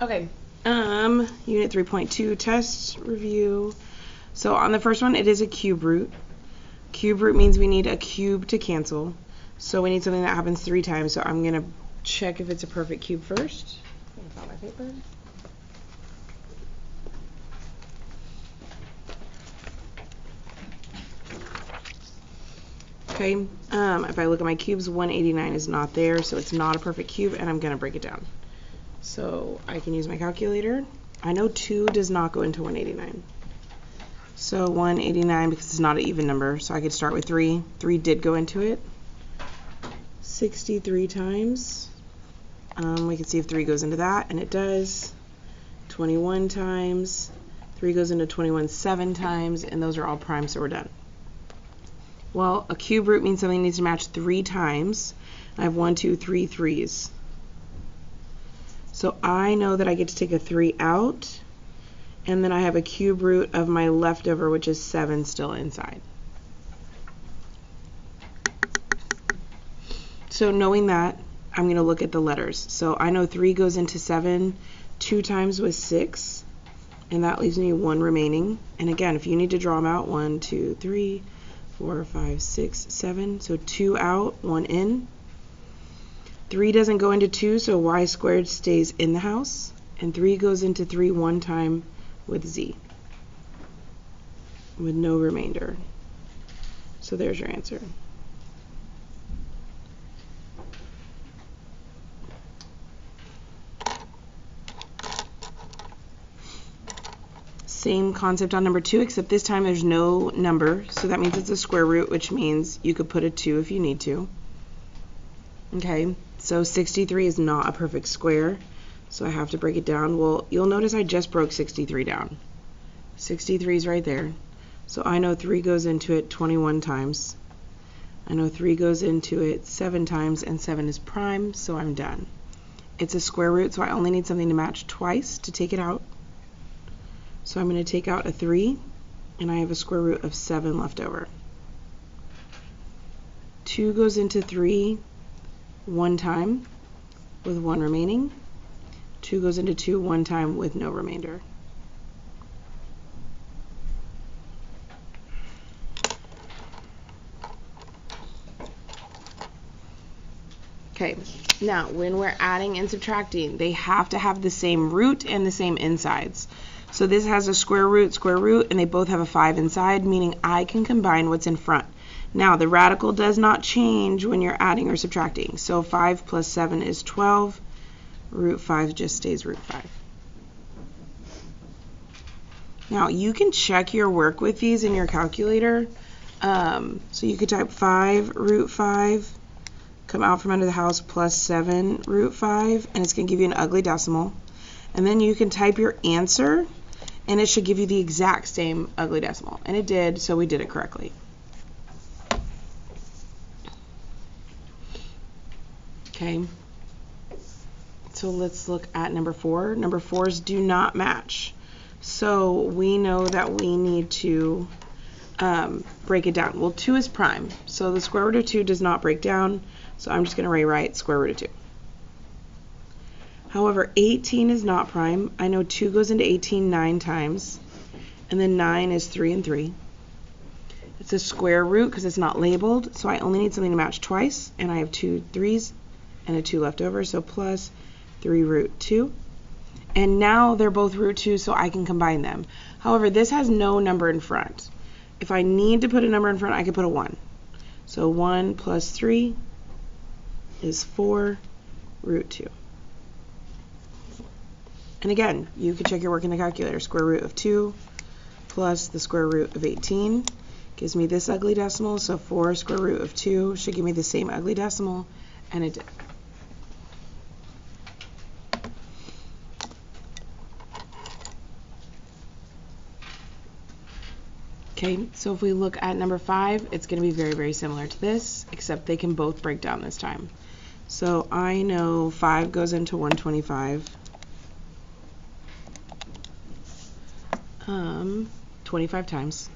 Okay, Unit 3.2 test review. So on the first one, it is a cube root. Cube root means we need a cube to cancel. So we need something that happens 3 times. So I'm going to check if it's a perfect cube first. I'm going to find my paper. Okay, if I look at my cubes, 189 is not there, so it's not a perfect cube, and I'm going to break it down. So I can use my calculator. I know 2 does not go into 189. So 189, because it's not an even number, so I could start with 3. 3 did go into it. 63 times. We can see if 3 goes into that, and it does. 21 times. 3 goes into 21 7 times, and those are all prime, so we're done. Well, a cube root means something needs to match 3 times. I have 1, 2, 3 3s. So I know that I get to take a 3 out, and then I have a cube root of my leftover, which is 7 still inside. So knowing that, I'm going to look at the letters. So I know 3 goes into 7 2 times with 6, and that leaves me 1 remaining. And again, if you need to draw them out, 1, 2, 3, 4, 5, 6, 7. So 2 out, 1 in. 3 doesn't go into 2, so y squared stays in the house. And 3 goes into 3 one time with z, with no remainder. So there's your answer. Same concept on number 2, except this time there's no number, so that means it's a square root, which means you could put a 2 if you need to. Okay, so 63 is not a perfect square, so I have to break it down. Well, you'll notice I just broke 63 down. 63 is right there. So I know 3 goes into it 21 times. I know 3 goes into it 7 times, and 7 is prime, so I'm done. It's a square root, so I only need something to match twice to take it out. So I'm going to take out a 3, and I have a square root of 7 left over. 2 goes into 3 one time with 1 remaining. 2 goes into 2 one time with no remainder. Okay, now when we're adding and subtracting, they have to have the same root and the same insides. So this has a square root, and they both have a 5 inside, meaning I can combine what's in front. Now, the radical does not change when you're adding or subtracting. So 5 plus 7 is 12. Root 5 just stays root 5. Now, you can check your work with these in your calculator. So you could type 5 root 5, come out from under the house, plus 7 root 5, and it's going to give you an ugly decimal. And then you can type your answer, and it should give you the exact same ugly decimal. And it did, so we did it correctly. Okay, so let's look at number 4. Number 4's do not match. So we know that we need to break it down. Well, 2 is prime, so the square root of 2 does not break down, so I'm just going to rewrite square root of 2. However, 18 is not prime. I know 2 goes into 18 9 times, and then 9 is 3 and 3. It's a square root because it's not labeled, so I only need something to match twice, and I have 2 3s and a 2 left over, so plus 3 root 2. And now they're both root 2, so I can combine them. However, this has no number in front. If I need to put a number in front, I could put a 1. So 1 plus 3 is 4 root 2. And again, you can check your work in the calculator. Square root of 2 plus the square root of 18 gives me this ugly decimal, so 4 square root of 2 should give me the same ugly decimal, and it did. Okay, so if we look at number 5, it's going to be very, very similar to this, except they can both break down this time. So I know 5 goes into 125. 25 times.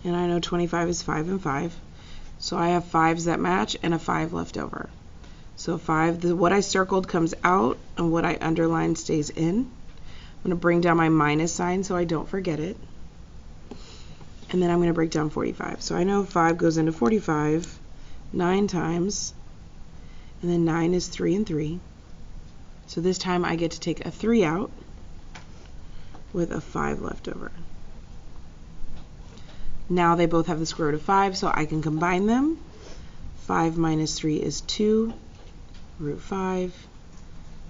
And I know 25 is 5 and 5. So I have 5s that match and a 5 left over. So 5, what I circled comes out and what I underlined stays in. I'm going to bring down my minus sign so I don't forget it. And then I'm going to break down 45. So I know 5 goes into 45 9 times, and then 9 is 3 and 3. So this time I get to take a 3 out with a 5 left over. Now they both have the square root of 5, so I can combine them. 5 minus 3 is 2, root 5.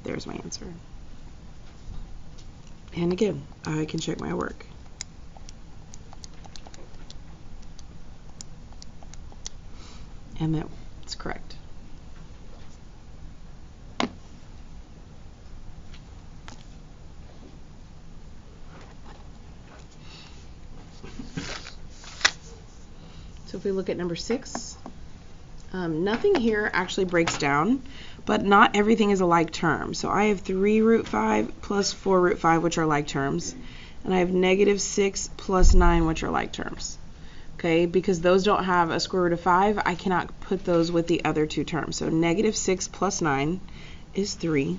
There's my answer. And again, I can check my work. And that's correct. So if we look at number 6, nothing here actually breaks down, but not everything is a like term. So I have 3 root 5 plus 4 root 5, which are like terms, and I have negative 6 plus 9, which are like terms. Okay, because those don't have a square root of 5, I cannot put those with the other two terms. So negative 6 plus 9 is 3.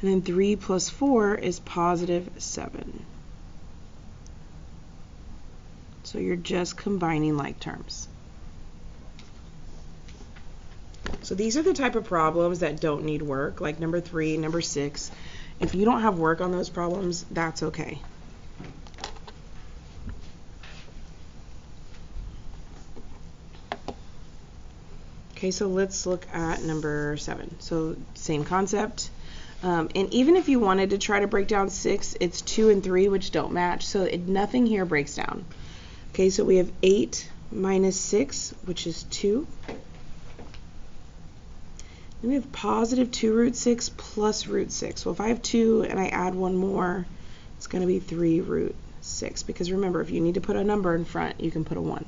And then 3 plus 4 is positive 7. So you're just combining like terms. So these are the type of problems that don't need work, like number 3, number 6. If you don't have work on those problems, that's okay. Okay, so let's look at number 7. So same concept. And even if you wanted to try to break down 6, it's 2 and 3, which don't match. So nothing here breaks down. Okay, so we have 8 minus 6, which is 2. Then we have positive 2 root 6 plus root 6. Well, if I have 2 and I add one more, it's going to be 3 root 6. Because remember, if you need to put a number in front, you can put a 1.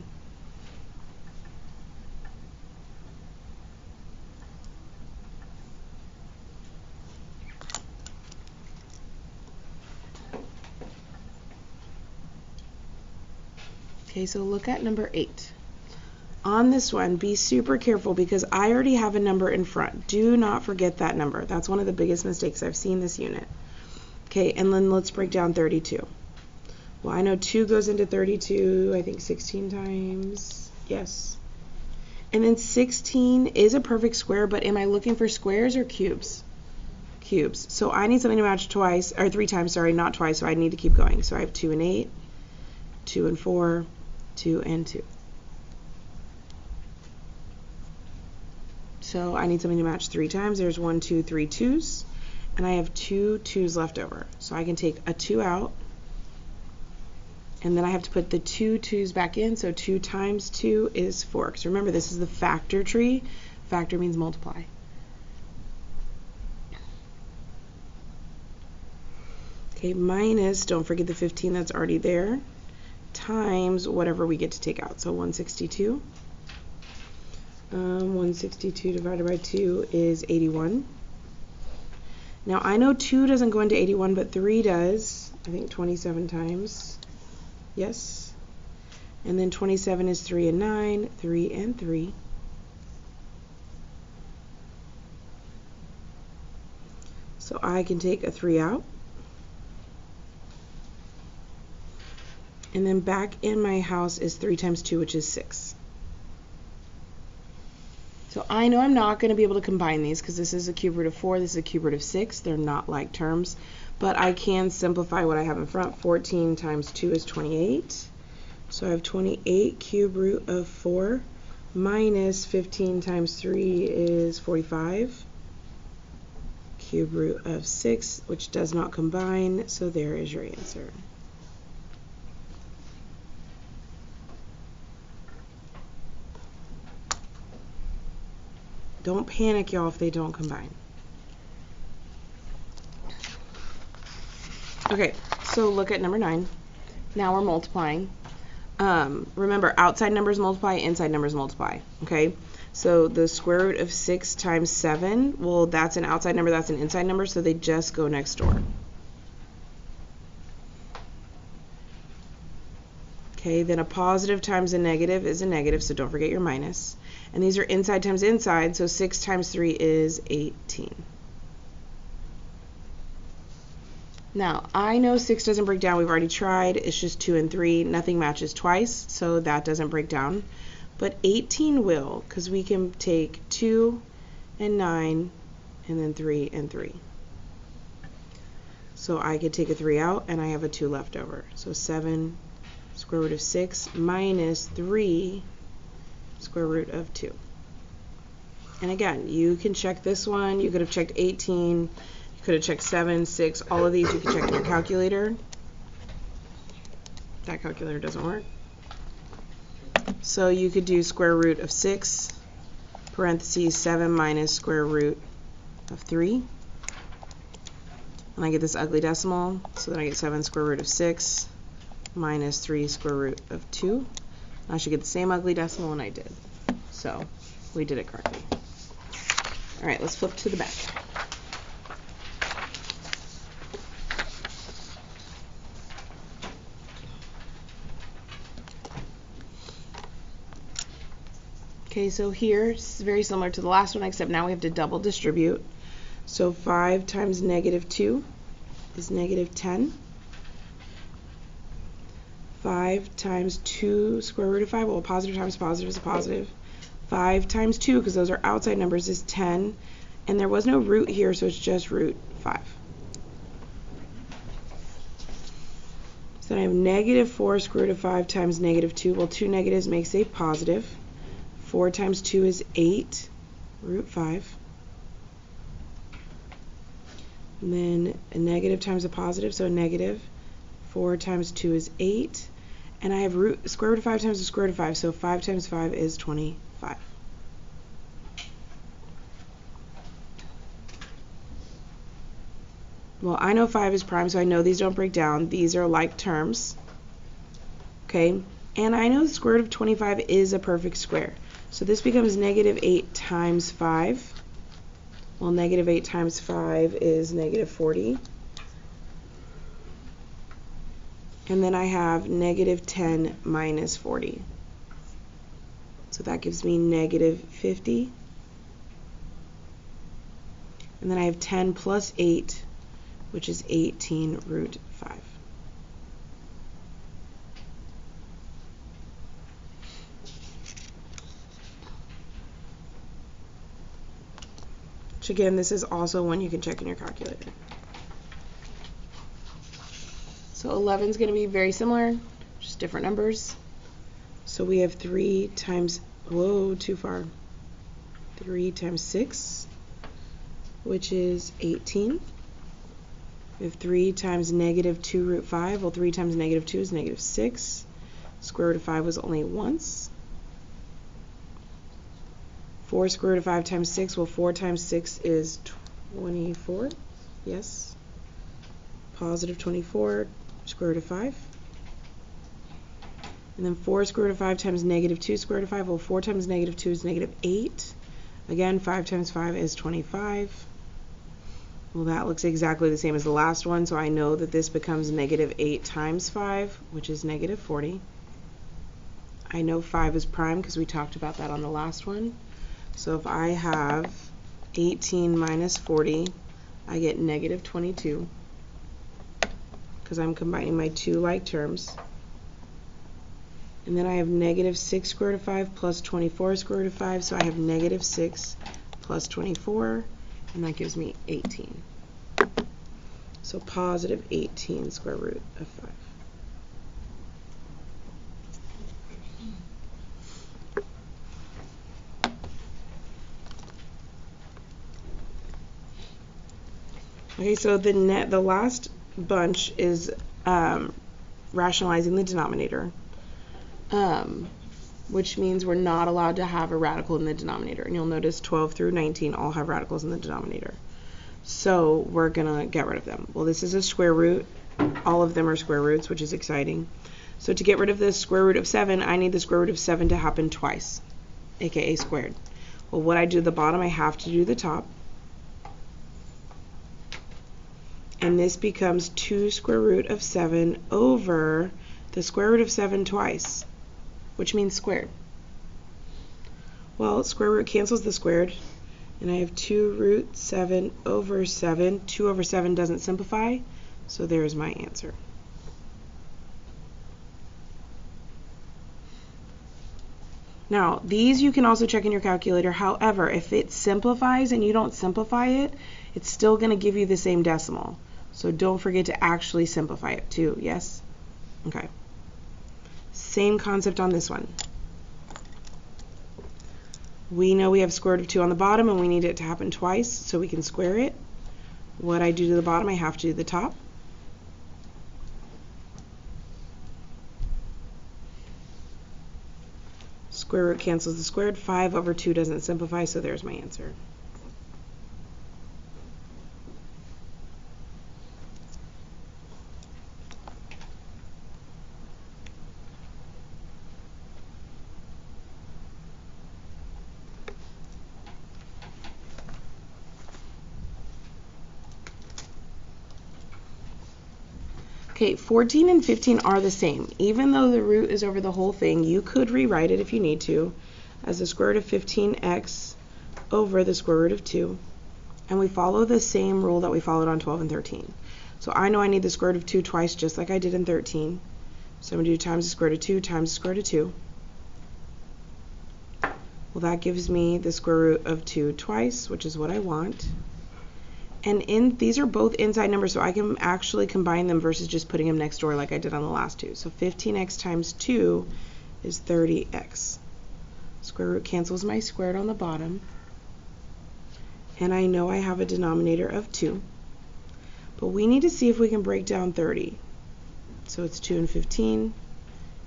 Okay, so look at number 8. On this one, be super careful because I already have a number in front. Do not forget that number. That's one of the biggest mistakes I've seen this unit. Okay, and then let's break down 32. Well, I know 2 goes into 32, I think 16 times. Yes. And then 16 is a perfect square, but am I looking for squares or cubes? Cubes. So I need something to match twice, or 3 times, sorry, not twice, so I need to keep going. So I have 2 and 8, 2 and 4, 2 and 2. So I need something to match 3 times. There's 1, 2, 3 2's, and I have 2 2's left over. So I can take a 2 out, and then I have to put the 2 2's back in. So 2 times 2 is 4. Because remember, this is the factor tree. Factor means multiply. Okay, minus, don't forget the 15 that's already there, times whatever we get to take out. So 162. 162 divided by 2 is 81. Now I know 2 doesn't go into 81, but 3 does. I think 27 times. Yes. And then 27 is 3 and 9, 3 and 3. So I can take a 3 out. And then back in my house is 3 times 2, which is 6. So I know I'm not going to be able to combine these because this is a cube root of 4, this is a cube root of 6. They're not like terms, but I can simplify what I have in front. 14 times 2 is 28. So I have 28 cube root of 4 minus 15 times 3 is 45. Cube root of 6, which does not combine, so there is your answer. Don't panic, y'all, if they don't combine. Okay, so look at number 9. Now we're multiplying. Remember, outside numbers multiply, inside numbers multiply. Okay, so the square root of 6 times 7, well, that's an outside number, that's an inside number, so they just go next door. Okay, then a positive times a negative is a negative, so don't forget your minus. And these are inside times inside, so 6 times 3 is 18. Now, I know 6 doesn't break down. We've already tried. It's just 2 and 3. Nothing matches twice, so that doesn't break down. But 18 will, because we can take 2 and 9, and then 3 and 3. So I could take a 3 out, and I have a 2 left over. So 7 square root of 6 minus 3 square root of 2. And again, you can check this one. You could have checked 18. You could have checked 7, 6. All of these you can check in your calculator. That calculator doesn't work. So you could do square root of 6, parentheses 7 minus square root of 3. And I get this ugly decimal, so then I get 7 square root of 6 minus 3 square root of 2. I should get the same ugly decimal, and I did. So we did it correctly. All right, let's flip to the back. Okay, so here it's very similar to the last one, except now we have to double distribute. So 5 times negative 2 is negative 10. 5 times 2 square root of 5, well, positive times positive is a positive. 5 times 2, because those are outside numbers, is 10. And there was no root here, so it's just root 5. So then I have negative 4 square root of 5 times negative 2. Well, 2 negatives makes a positive. 4 times 2 is 8, root 5. And then a negative times a positive, so a negative. 4 times 2 is 8. And I have square root of 5 times the square root of 5, so 5 times 5 is 25. Well, I know 5 is prime, so I know these don't break down. These are like terms. Okay, and I know the square root of 25 is a perfect square. So this becomes negative 8 times 5. Well, negative 8 times 5 is negative 40. And then I have negative 10 minus 40. So that gives me negative 50. And then I have 10 plus 8, which is 18 root 5. Which again, this is also one you can check in your calculator. So 11 is going to be very similar, just different numbers. So we have 3 times, whoa, too far. 3 times 6, which is 18. We have 3 times negative 2 root 5. Well, 3 times negative 2 is negative 6. Square root of 5 was only once. 4 square root of 5 times 6. Well, 4 times 6 is 24. Yes. Positive 24 square root of 5. And then 4 square root of 5 times negative 2 square root of 5. Well, 4 times negative 2 is negative 8. Again, 5 times 5 is 25. Well, that looks exactly the same as the last one, so I know that this becomes negative 8 times 5, which is negative 40. I know 5 is prime because we talked about that on the last one. So if I have 18 minus 40, I get negative 22 because I'm combining my two like terms. And then I have negative 6 square root of 5 plus 24 square root of 5, so I have negative 6 plus 24, and that gives me 18. So positive 18 square root of 5. Okay, so the last bunch is rationalizing the denominator, which means we're not allowed to have a radical in the denominator. And you'll notice 12 through 19 all have radicals in the denominator. So we're going to get rid of them. Well, this is a square root. All of them are square roots, which is exciting. So to get rid of the square root of 7, I need the square root of 7 to happen twice, aka squared. Well, what I do at the bottom, I have to do the top. And this becomes 2 square root of 7 over the square root of 7 twice, which means squared. Well, square root cancels the squared, and I have 2 root 7 over 7. 2 over 7 doesn't simplify, so there's my answer. Now, these you can also check in your calculator. However, if it simplifies and you don't simplify it, it's still going to give you the same decimal. So don't forget to actually simplify it too, yes? Okay. Same concept on this one. We know we have square root of 2 on the bottom and we need it to happen twice so we can square it. What I do to the bottom, I have to do to the top. Square root cancels the squared. 5 over 2 doesn't simplify, so there's my answer. Okay, 14 and 15 are the same. Even though the root is over the whole thing, you could rewrite it if you need to as the square root of 15x over the square root of 2. And we follow the same rule that we followed on 12 and 13. So I know I need the square root of 2 twice, just like I did in 13. So I'm going to do times the square root of 2 times the square root of 2. Well, that gives me the square root of 2 twice, which is what I want. And these are both inside numbers, so I can actually combine them versus just putting them next door like I did on the last two. So 15x times 2 is 30x. Square root cancels my squared on the bottom. And I know I have a denominator of 2. But we need to see if we can break down 30. So it's 2 and 15,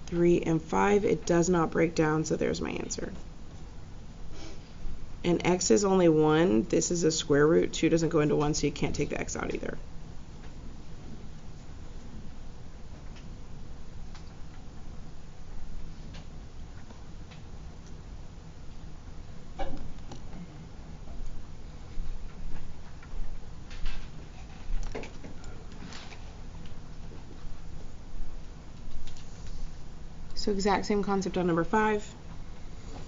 3 and 5. It does not break down, so there's my answer. And x is only 1. This is a square root. 2 doesn't go into 1, so you can't take the x out either. So exact same concept on number 5.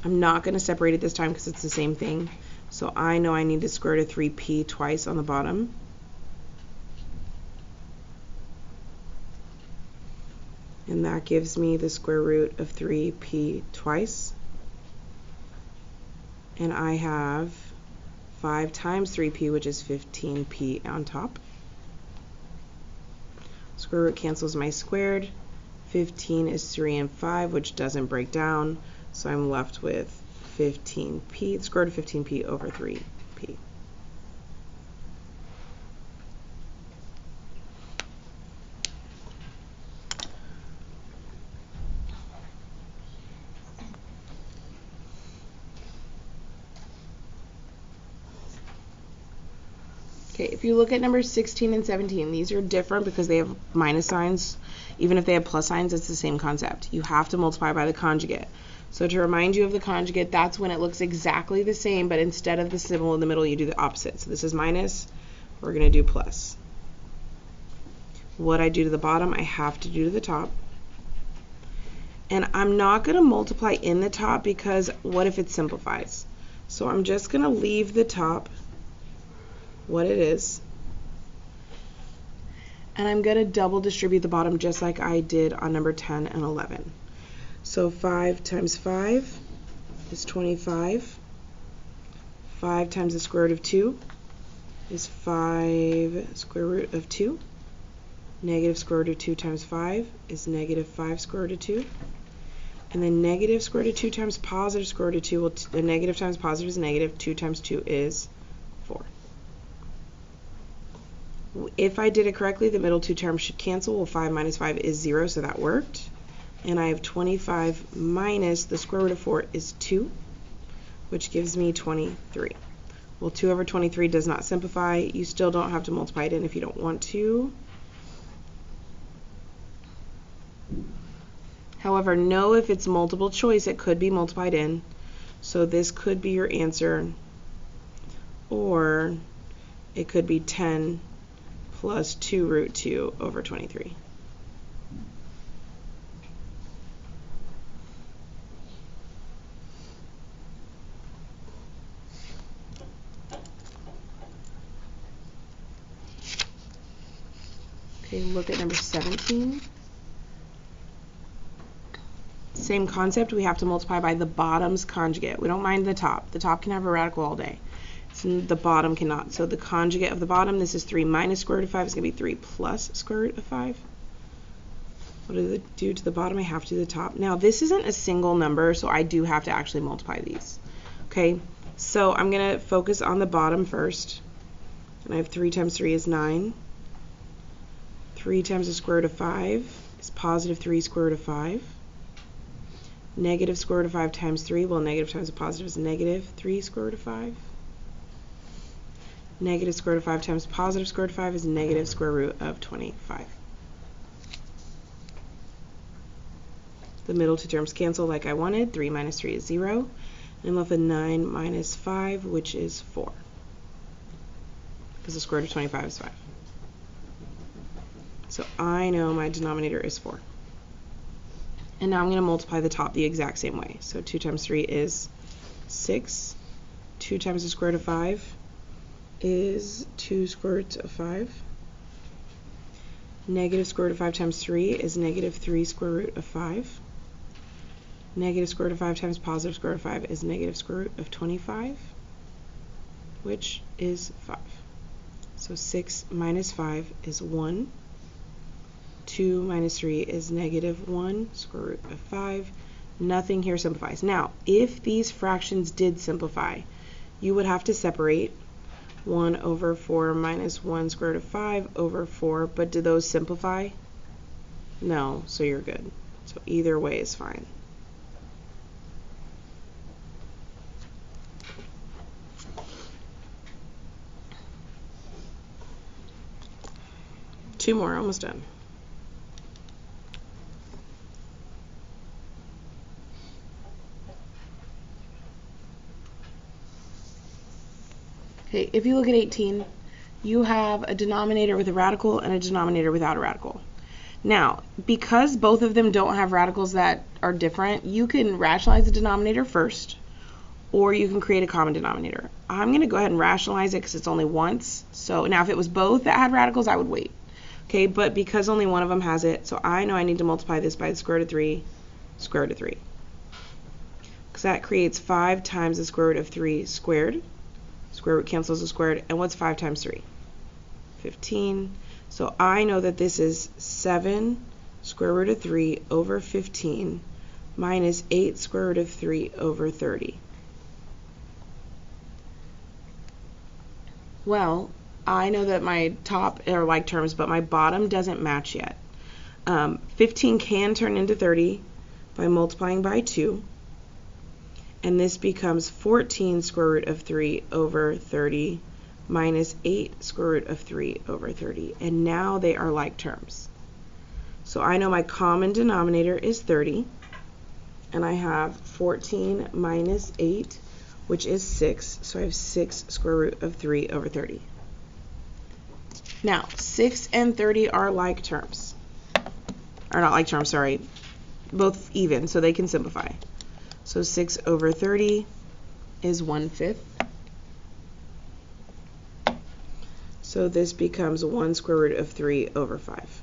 I'm not going to separate it this time because it's the same thing. So I know I need to square root of 3p twice on the bottom. And that gives me the square root of 3p twice. And I have 5 times 3p, which is 15p on top. Square root cancels my squared. 15 is 3 and 5, which doesn't break down. So I'm left with 15p, square root of 15p over 3p. Okay, if you look at numbers 16 and 17, these are different because they have minus signs. Even if they have plus signs, it's the same concept. You have to multiply by the conjugate. So to remind you of the conjugate, that's when it looks exactly the same, but instead of the symbol in the middle, you do the opposite. So this is minus, we're going to do plus. What I do to the bottom, I have to do to the top. And I'm not going to multiply in the top because what if it simplifies? So I'm just going to leave the top what it is. And I'm going to double distribute the bottom just like I did on number 10 and 11. So 5 times 5 is 25. 5 times the square root of 2 is 5 square root of 2. Negative square root of 2 times 5 is negative 5 square root of 2. And then negative square root of 2 times positive square root of 2, well, the negative times positive is negative. 2 times 2 is 4. If I did it correctly, the middle two terms should cancel. Well, 5 minus 5 is 0, so that worked. And I have 25 minus the square root of 4 is 2, which gives me 23. Well, 2 over 23 does not simplify. You still don't have to multiply it in if you don't want to. However, know if it's multiple choice, it could be multiplied in. So this could be your answer. Or it could be 10 plus 2 root 2 over 23. Okay, look at number 17. Same concept, we have to multiply by the bottom's conjugate. We don't mind the top. The top can have a radical all day. So the bottom cannot. So the conjugate of the bottom, this is 3 minus square root of 5, is going to be 3 plus square root of 5. What does it do to the bottom? I have to do the top. Now, this isn't a single number, so I do have to actually multiply these. Okay, so I'm going to focus on the bottom first. And I have 3 times 3 is 9. 3 times the square root of 5 is positive 3 square root of 5. Negative square root of 5 times 3, well, negative times a positive is negative 3 square root of 5. Negative square root of 5 times positive square root of 5 is negative square root of 25. The middle two terms cancel like I wanted. 3 minus 3 is 0. And I'm left with 9 minus 5, which is 4. Because the square root of 25 is 5. So I know my denominator is 4. And now I'm going to multiply the top the exact same way. So 2 times 3 is 6. 2 times the square root of 5 is 2 square roots of 5. Negative square root of 5 times 3 is negative 3 square root of 5. Negative square root of 5 times positive square root of 5 is negative square root of 25, which is 5. So 6 minus 5 is 1. 2 minus 3 is negative 1 square root of 5. Nothing here simplifies. Now, if these fractions did simplify, you would have to separate 1 over 4 minus 1 square root of 5 over 4, but do those simplify? No, so you're good. So either way is fine. Two more, almost done. Okay, if you look at 18, you have a denominator with a radical and a denominator without a radical. Now, because both of them don't have radicals that are different, you can rationalize the denominator first, or you can create a common denominator. I'm going to go ahead and rationalize it because it's only once. So now if it was both that had radicals, I would wait. Okay, but because only one of them has it, so I know I need to multiply this by the square root of 3, square root of 3. Because that creates 5 times the square root of 3 squared. Square root cancels the squared, and what's 5 times 3? 15. So I know that this is 7 square root of 3 over 15 minus 8 square root of 3 over 30. Well, I know that my top are like terms, but my bottom doesn't match yet. 15 can turn into 30 by multiplying by 2. And this becomes 14 square root of 3 over 30 minus 8 square root of 3 over 30. And now they are like terms. So I know my common denominator is 30. And I have 14 minus 8, which is 6. So I have 6 square root of 3 over 30. Now, 6 and 30 are like terms. Or not like terms, sorry. Both even, so they can simplify. So 6 over 30 is 1/5. So this becomes 1 square root of 3 over 5.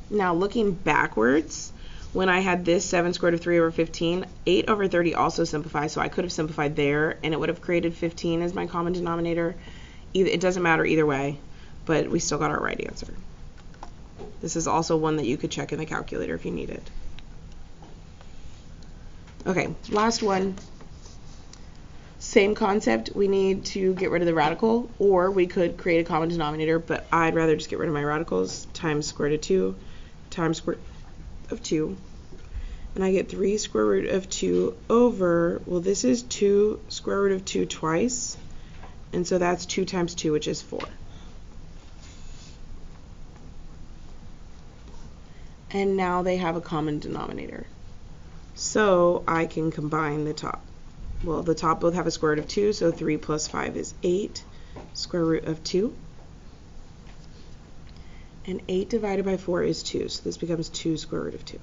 Now looking backwards, when I had this 7 square root of 3 over 15, 8 over 30 also simplifies, so I could have simplified there, and it would have created 15 as my common denominator. It doesn't matter either way, but we still got our right answer. This is also one that you could check in the calculator if you need it. Okay, last one. Same concept. We need to get rid of the radical, or we could create a common denominator, but I'd rather just get rid of my radicals. Times square root of 2 times square root of 2. And I get 3 square root of 2 over, well, this is 2 square root of 2 twice, and so that's 2 times 2, which is 4. And now they have a common denominator. So I can combine the top. Well, the top both have a square root of 2, so 3 plus 5 is 8 square root of 2. And 8 divided by 4 is 2, so this becomes 2 square root of 2.